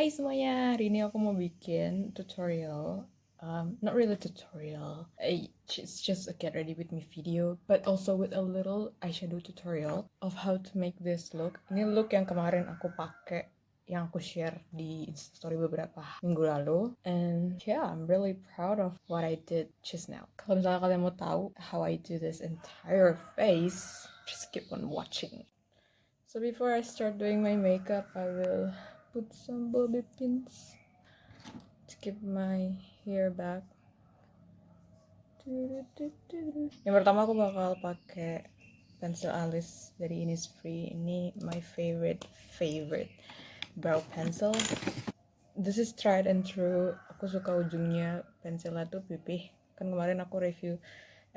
Hai semuanya, hari ini aku mau bikin tutorial. Not really tutorial. It's just a get ready with me video, but also with a little eyeshadow tutorial of how to make this look. Ini look yang kemarin aku pakai, yang aku share di Instastory beberapa minggu lalu. And yeah, I'm really proud of what I did just now. Kalau misalnya kalian mau tahu how I do this entire face, just keep on watching. So before I start doing my makeup, I will put some bobby pins to keep my hair back. Yang pertama aku bakal pakai pensil alis dari Innisfree. Ini my favorite brow pencil. This is tried and true. Aku suka ujungnya pensilnya tuh pipih. Kan kemarin aku review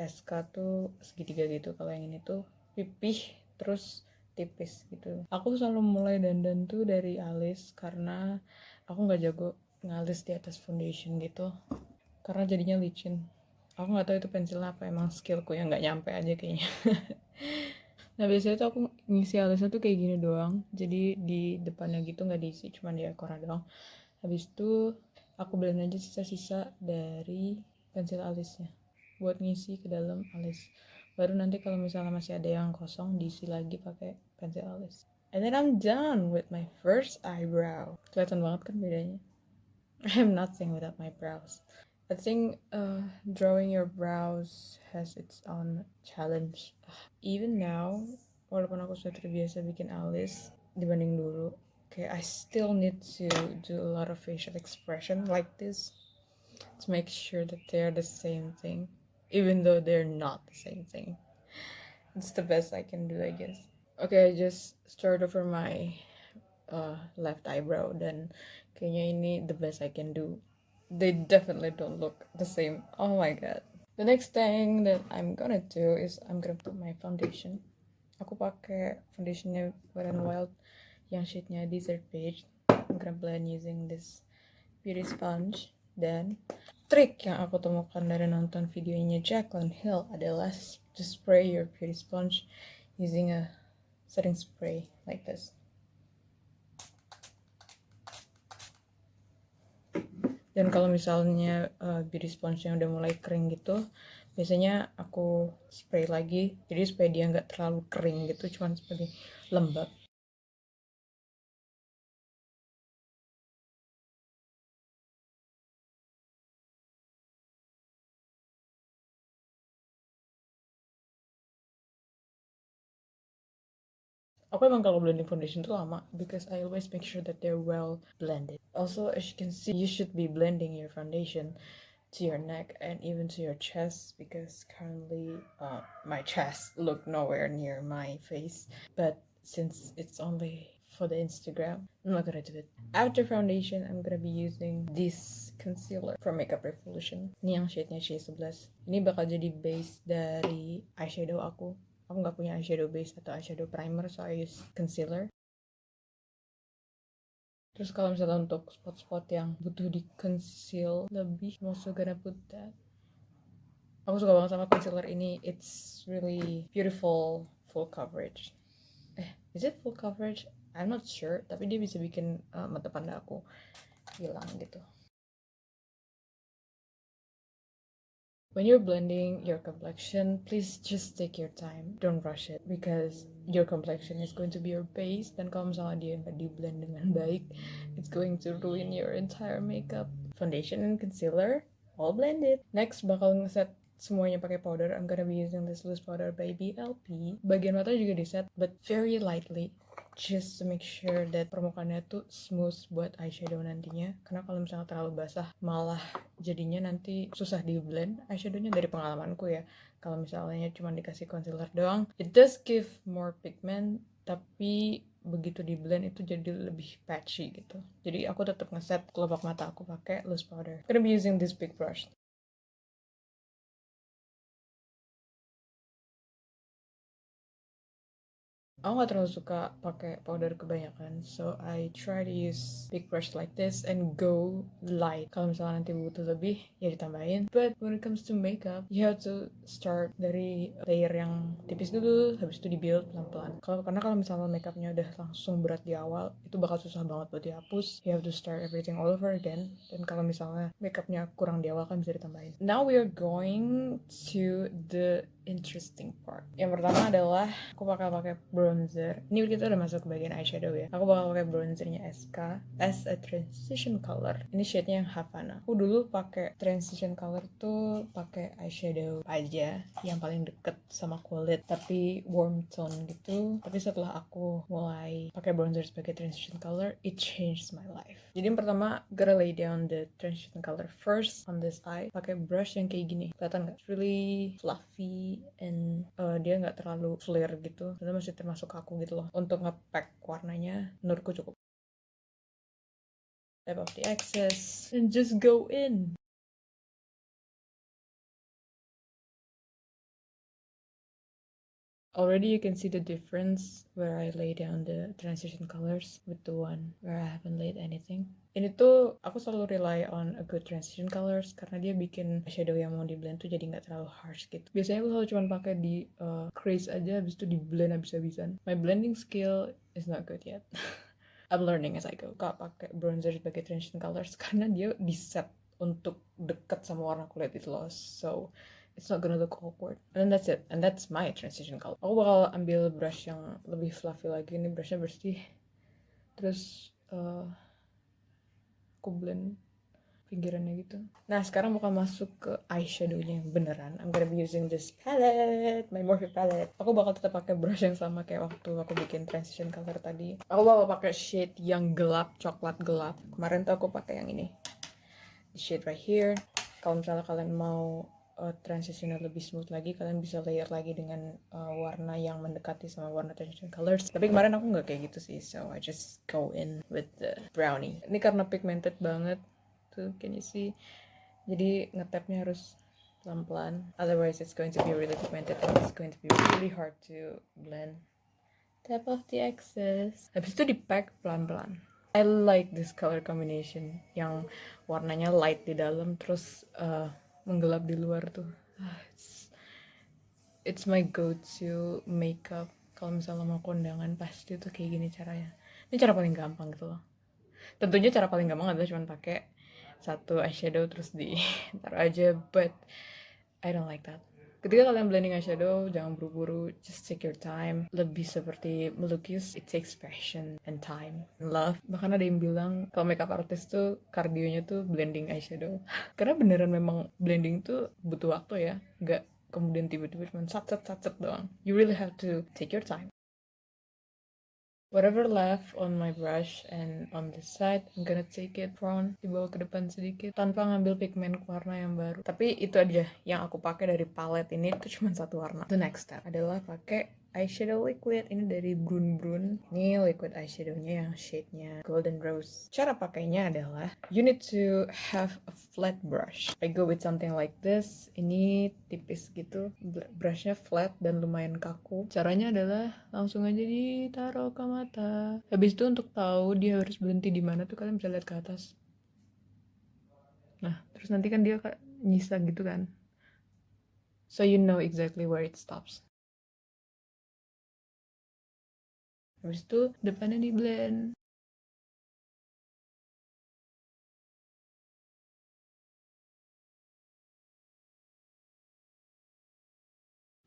SK tuh segitiga gitu. Kalau yang ini tuh pipih terus tipis gitu. Aku selalu mulai dandan tuh dari alis karena aku nggak jago ngalis di atas foundation gitu. Karena jadinya licin. Aku nggak tahu itu pensilnya apa, emang skillku yang nggak nyampe aja kayaknya. Nah biasanya tuh aku ngisi alisnya tuh kayak gini doang. Jadi di depannya gitu nggak diisi, cuma di ekornya doang. Habis itu aku blend aja sisa-sisa dari pensil alisnya buat ngisi ke dalam alis. Baru nanti kalau misalnya masih ada yang kosong diisi lagi pakai pensil alis. And then I'm done with my first eyebrow. Kelihatan banget kan bedanya? I'm nothing without my brows. I think drawing your brows has its own challenge. Even now, walaupun aku sudah terbiasa bikin alis dibanding dulu, okay, I still need to do a lot of facial expression like this to make sure that they're the same thing, even though they're not the same thing. It's the best I can do, I guess. Okay, I just start over my left eyebrow, dan kayaknya ini the best I can do. They definitely don't look the same. Oh my god. The next thing that I'm gonna do is I'm gonna put my foundation. Aku pakai foundationnya Wet n Wild yang shade-nya Desert Beige. I'm gonna blend using this beauty sponge. Dan trik yang aku temukan dari nonton videonya Jaclyn Hill adalah to spray your beauty sponge using a setting spray like this. Dan kalau misalnya beauty sponge yang udah mulai kering gitu, biasanya aku spray lagi, jadi supaya dia nggak terlalu kering gitu, cuman sebagai lembab. Aku emang kalau blending foundation tuh lama, because I always make sure that they're well blended. Also, as you can see, you should be blending your foundation to your neck and even to your chest, because currently my chest look nowhere near my face. But since it's only for the Instagram, I'm not gonna do it. After foundation, I'm gonna be using this concealer from Makeup Revolution. Ini yang shade-nya C11. Ini bakal jadi base dari eyeshadow aku. Aku nggak punya eyeshadow base atau eyeshadow primer, so I use concealer. Terus kalau misalnya untuk spot-spot yang butuh di conceal lebih, I'm also gonna put that. Aku suka banget sama concealer ini. It's really beautiful, full coverage. Is it full coverage? I'm not sure, tapi dia bisa bikin mata panda aku hilang gitu. When you're blending your complexion, please just take your time. Don't rush it, because your complexion is going to be your base. Dan kalau misalnya dia nggak di-blend dengan baik, it's going to ruin your entire makeup. Foundation and concealer, all blended. Next, bakal ngeset semuanya pakai powder. I'm gonna be using this loose powder by BLP. Bagian mata juga di-set, but very lightly, just to make sure that permukaannya tuh smooth buat eyeshadow nantinya. Karena kalau misalnya terlalu basah, malah jadinya nanti susah di blend eyeshadownya, dari pengalamanku ya. Kalau misalnya cuma dikasih concealer doang, it does give more pigment, tapi begitu di blend itu jadi lebih patchy gitu. Jadi aku tetap ngeset kelopak mata aku pakai loose powder. I'm gonna be using this big brush. Aku nggak terlalu suka pakai powder kebanyakan, so I try to use big brush like this and go light. Kalau misalnya nanti butuh lebih, ya ditambahin. But when it comes to makeup, you have to start dari layer yang tipis dulu, habis itu di-build pelan-pelan. Karena kalau misalnya makeupnya udah langsung berat di awal, itu bakal susah banget buat dihapus. You have to start everything all over again. Dan kalau misalnya makeupnya kurang di awal kan bisa ditambahin. Now we are going to the interesting part. Yang pertama adalah aku bakal pakai bronzer. Ini kita udah masuk ke bagian eyeshadow ya. Aku bakal pakai bronzernya SK as a transition color. Ini shade-nya yang Havana. Aku dulu pakai transition color tuh pakai eyeshadow aja yang paling deket sama kulit, tapi warm tone gitu. Tapi setelah aku mulai pakai bronzer sebagai transition color, it changed my life. Jadi yang pertama, gotta lay down the transition color first on this eye. Pakai brush yang kayak gini. Kelihatan nggak? It's really fluffy and dia nggak terlalu flare gitu. Itu masih termasuk aku gitu loh. Untuk nge-pack warnanya, menurutku cukup. Tap off the excess and just go in. Already you can see the difference where I lay down the transition colors with the one where I haven't laid anything. Ini tuh aku selalu rely on a good transition colors karena dia bikin shadow yang mau di blend tuh jadi nggak terlalu harsh gitu. Biasanya aku selalu cuma pakai di crease aja, habis itu di blend habis-habisan. My blending skill is not good yet. I'm learning as I go. Gak pakai bronzer sebagai transition colors karena dia di set untuk deket sama warna kulit itu loh. So it's not gonna look awkward. And then that's it. And that's my transition color. Aku bakal ambil brush yang lebih fluffy lagi. Ini brushnya bersih. Terus aku blend pinggirannya gitu. Nah sekarang bakal masuk ke eyeshadownya yang beneran. I'm gonna be using this palette, my Morphe palette. Aku bakal tetap pakai brush yang sama kayak waktu aku bikin transition color tadi. Aku bakal pakai shade yang gelap, coklat gelap. Kemarin tuh aku pakai yang ini, the shade right here. Kalau misalnya kalian mau transitionnya lebih smooth lagi, kalian bisa layer lagi dengan warna yang mendekati sama warna transition colors. Tapi kemarin aku nggak kayak gitu sih, so I just go in with the brownie. Ini karena pigmented banget tuh, can you see? Jadi ngetapnya harus pelan-pelan, otherwise it's going to be really pigmented and it's going to be really hard to blend. Tap off the excess. Habis itu di pack pelan-pelan. I like this color combination yang warnanya light di dalam terus menggelap di luar tuh. It's my go-to makeup. Kalau misalnya mau kondangan pasti tuh kayak gini caranya. Ini cara paling gampang gitu loh. Tentunya cara paling gampang adalah cuma pakai satu eyeshadow terus taruh aja, but I don't like that. Ketika kalian blending eyeshadow, jangan buru-buru, just take your time. Lebih seperti melukis, it takes passion and time and love. Bahkan ada yang bilang kalau makeup artist tuh kardionya tuh blending eyeshadow. Karena beneran memang blending tuh butuh waktu ya, nggak kemudian tiba-tiba cuma sat-sat doang. You really have to take your time. Whatever left on my brush and on this side, I'm gonna take it front, dibawa ke depan sedikit tanpa ngambil pigmen warna yang baru. Tapi itu aja yang aku pakai dari palette ini, itu cuma satu warna. The next step adalah pakai eyeshadow liquid. Ini dari Brun Brun. Ini liquid eyeshadownya yang shade-nya Golden Rose. Cara pakainya adalah you need to have a flat brush. I go with something like this. Ini tipis gitu, brushnya flat dan lumayan kaku. Caranya adalah langsung aja ditaruh ke mata. Habis itu untuk tahu dia harus berhenti di mana tuh kalian bisa lihat ke atas. Nah, terus nanti kan dia kayak nyisa gitu kan. So you know exactly where it stops. Habis itu depannya di blend.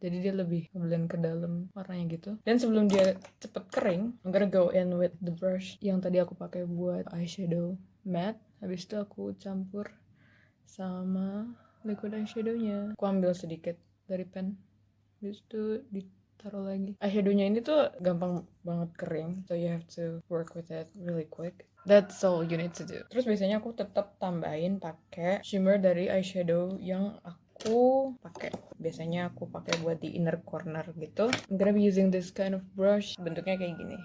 Jadi dia lebih blend ke dalam warnanya gitu. Dan sebelum dia cepet kering, I'm gonna go in with the brush yang tadi aku pakai buat eyeshadow matte. Habis itu aku campur sama liquid eyeshadownya. Aku ambil sedikit dari pen. Habis itu ditaruh lagi. Eyeshadownya ini tuh gampang banget kering, so you have to work with it really quick. That's all you need to do. Terus biasanya aku tetap tambahin pakai shimmer dari eyeshadow yang aku pakai. Biasanya aku pakai buat di inner corner gitu. I'm gonna be using this kind of brush. Bentuknya kayak gini,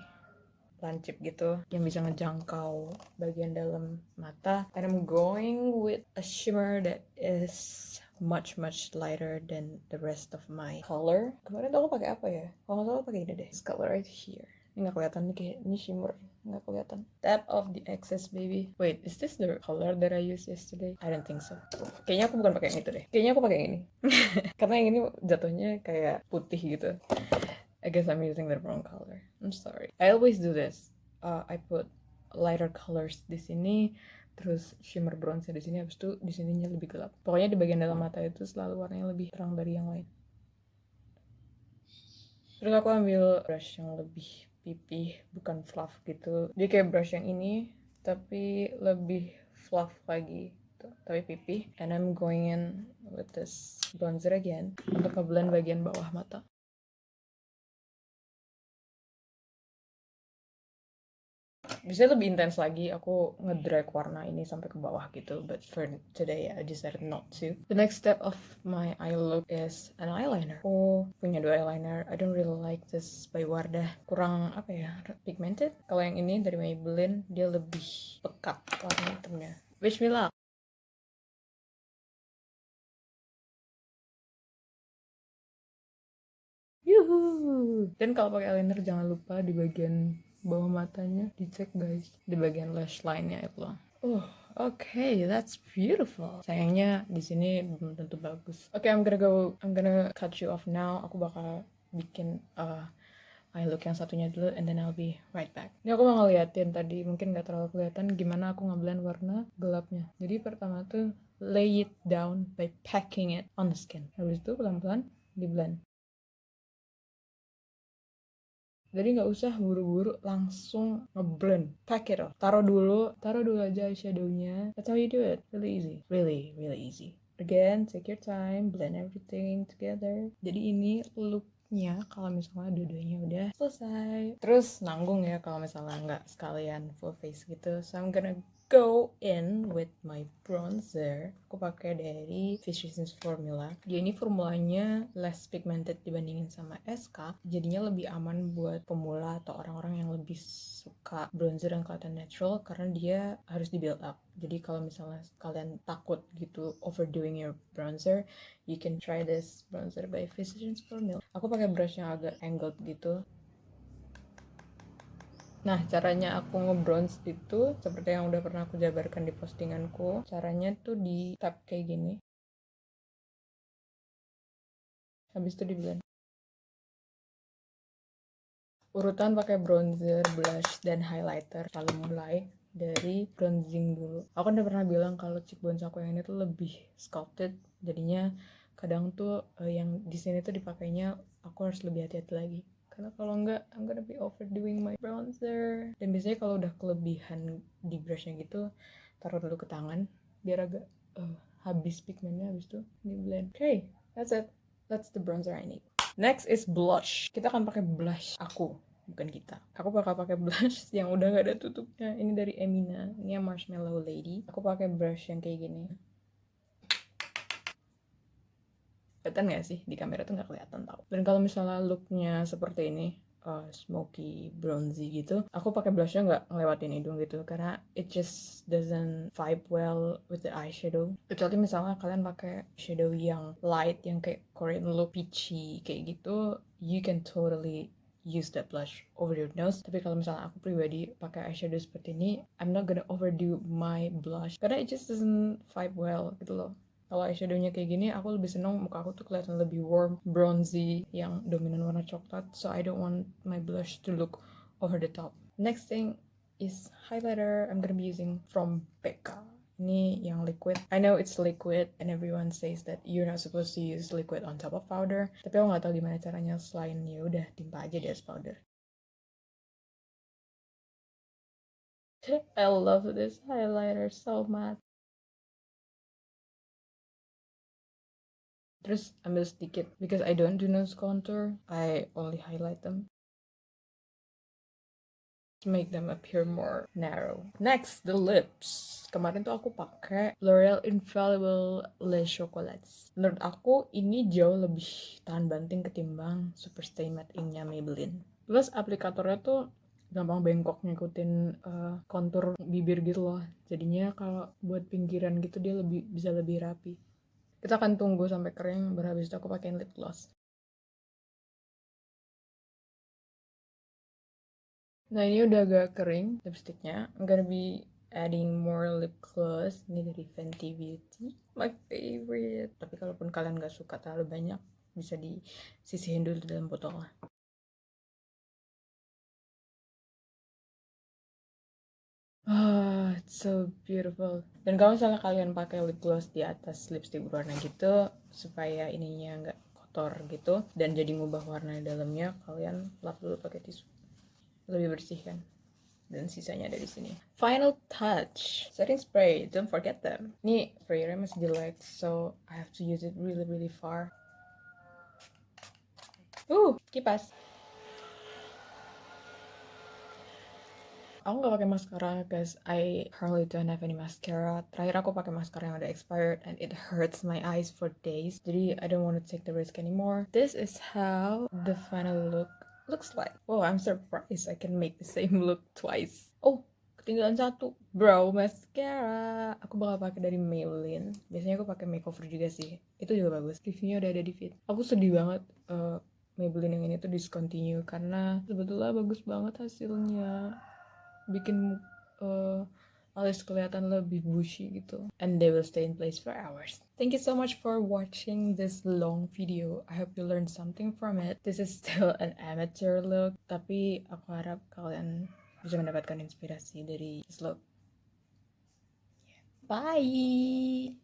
lancip gitu, yang bisa ngejangkau bagian dalam mata. And I'm going with a shimmer that is much lighter than the rest of my color. Kemarin tuh aku pakai apa ya? Kalau nggak salah aku pakai ini deh. This color right here. Ini nggak kelihatan nih, kayak ini shimmer, nggak kelihatan. Tap off the excess, baby. Wait, is this the color that I used yesterday? I don't think so. Kayaknya aku bukan pakai yang itu deh. Kayaknya aku pakai yang ini. Karena yang ini jatuhnya kayak putih gitu. I guess I'm using the wrong color. I'm sorry. I always do this. I put lighter colors di sini, terus shimmer bronze di sini, habis itu di sininya lebih gelap. Pokoknya di bagian dalam mata itu selalu warnanya lebih terang dari yang lain. Terus aku ambil brush yang lebih pipih, bukan fluff gitu. Jadi kayak brush yang ini, tapi lebih fluff lagi, tapi pipih. And I'm going in with this bronzer again untuk ngeblend bagian bawah mata. Bisa lebih intens lagi, aku ngedrag warna ini sampai ke bawah gitu, but for today I decided not to. The next step of my eye look is an eyeliner. Aku punya 2 eyeliner. I don't really like this by Wardah, kurang apa ya, pigmented. Kalau yang ini dari Maybelline, dia lebih pekat warna hitamnya. Wish me luck. Yuhu. Dan kalau pakai eyeliner jangan lupa di bagian bawah matanya dicek guys, di bagian lash line-nya itu. Okay, that's beautiful. Sayangnya di sini belum tentu bagus. Okay, I'm gonna cut you off now. Aku bakal bikin eye look yang satunya dulu, and then I'll be right back. Ini aku mau ngeliatin tadi, mungkin nggak terlalu kelihatan gimana aku ngeblend warna gelapnya. Jadi pertama tuh lay it down by packing it on the skin. Habis itu pelan-pelan di blend. Jadi nggak usah buru-buru langsung ngeblend, pack it off. Taruh dulu aja eyeshadownya. That's how you do it. Really easy, really easy. Again, take your time, blend everything together. Jadi ini looknya kalau misalnya dua-duanya udah selesai. Terus nanggung ya kalau misalnya nggak sekalian full face gitu. So I'm gonna go in with my bronzer. Aku pakai dari Physicians Formula. Dia ini formulanya less pigmented dibandingin sama SK, jadinya lebih aman buat pemula atau orang-orang yang lebih suka bronzer yang kelihatan natural, karena dia harus di build up. Jadi kalau misalnya kalian takut gitu overdoing your bronzer, you can try this bronzer by Physicians Formula. Aku pakai brush yang agak angled gitu. Nah, caranya aku ngebronze itu seperti yang udah pernah aku jabarkan di postinganku. Caranya tuh di tap kayak gini. Habis itu di blend. Urutan pakai bronzer, blush, dan highlighter. Lalu mulai dari bronzing dulu. Aku udah pernah bilang kalau cheekbones aku yang ini tuh lebih sculpted. Jadinya kadang tuh yang di sini tuh dipakainya aku harus lebih hati-hati lagi. Karena kalau enggak, I'm gonna be overdoing my bronzer. Dan biasanya kalau udah kelebihan di brushnya gitu, taruh dulu ke tangan biar agak habis pigmennya, habis itu di blend. Okay, that's it. That's the bronzer I need. Next is blush. Kita akan pakai blush aku, bukan kita. Aku bakal pakai blush yang udah gak ada tutupnya. Ini dari Emina. Ini yang Marshmallow Lady. Aku pakai brush yang kayak gini. Kelihatan gak sih? Di kamera tuh gak kelihatan tau. Dan kalau misalnya looknya seperti ini, smoky, bronzy gitu, aku pakai blushnya nggak ngelewatin hidung gitu, karena it just doesn't vibe well with the eyeshadow. Kecuali misalnya kalian pakai shadow yang light, yang kayak Korean look peachy kayak gitu, you can totally use that blush over your nose. Tapi kalau misalnya aku pribadi pakai eyeshadow seperti ini, I'm not gonna overdo my blush karena it just doesn't vibe well gitu loh. Kalau eyeshadownya kayak gini, aku lebih seneng muka aku tuh kelihatan lebih warm, bronzy, yang dominan warna coklat. So I don't want my blush to look over the top. Next thing is highlighter. I'm gonna be using from Becca. Ini yang liquid. I know it's liquid and everyone says that you're not supposed to use liquid on top of powder. Tapi aku nggak tahu gimana caranya selain ya udah timpa aja di atas powder. I love this highlighter so much. Terus ambil sedikit, because I don't do nose contour, I only highlight them to make them appear more narrow. Next, the lips. Kemarin tuh aku pakai L'Oreal Infallible Les Chocolates. Menurut aku ini jauh lebih tahan banting ketimbang Superstay Matte Ink-nya Maybelline. Plus aplikatornya tuh gampang bengkok ngikutin kontur bibir gitu loh. Jadinya kalau buat pinggiran gitu dia bisa lebih rapi. Kita akan tunggu sampai kering, baru habis itu aku pakein lip gloss. Nah ini udah agak kering lipsticknya. I'm gonna be adding more lip gloss. Ini dari Fenty Beauty, my favorite. Tapi kalaupun kalian gak suka terlalu banyak, bisa disisihin dulu di dalam botolnya. It's so beautiful. Dan kalau misalnya kalian pakai lip gloss di atas lipstick berwarna gitu, supaya ininya nggak kotor gitu dan jadi ngubah warna di dalamnya, kalian lap dulu pakai tisu. Lebih bersih kan? Dan sisanya ada di sini. Final touch, setting spray. Don't forget them. Ini sprayernya masih jelek, so I have to use it really really far. Kipas. Aku nggak pakai mascara guys. I currently don't have any mascara. Terakhir aku pakai mascara yang udah expired and it hurts my eyes for days. Jadi I don't want to take the risk anymore. This is how the final look looks like. Oh, I'm surprised I can make the same look twice. Oh, ketinggalan satu. Brow mascara. Aku bakal pakai dari Maybelline. Biasanya aku pakai makeover juga sih. Itu juga bagus. Reviewnya udah ada di feed. Aku sedih banget. Maybelline yang ini tuh discontinue karena sebetulnya bagus banget hasilnya, bikin alis kelihatan lebih bushy gitu, and they will stay in place for hours. Thank you so much for watching this long video. I hope you learned something from it. This is still an amateur look, tapi aku harap kalian bisa mendapatkan inspirasi dari this look. Bye.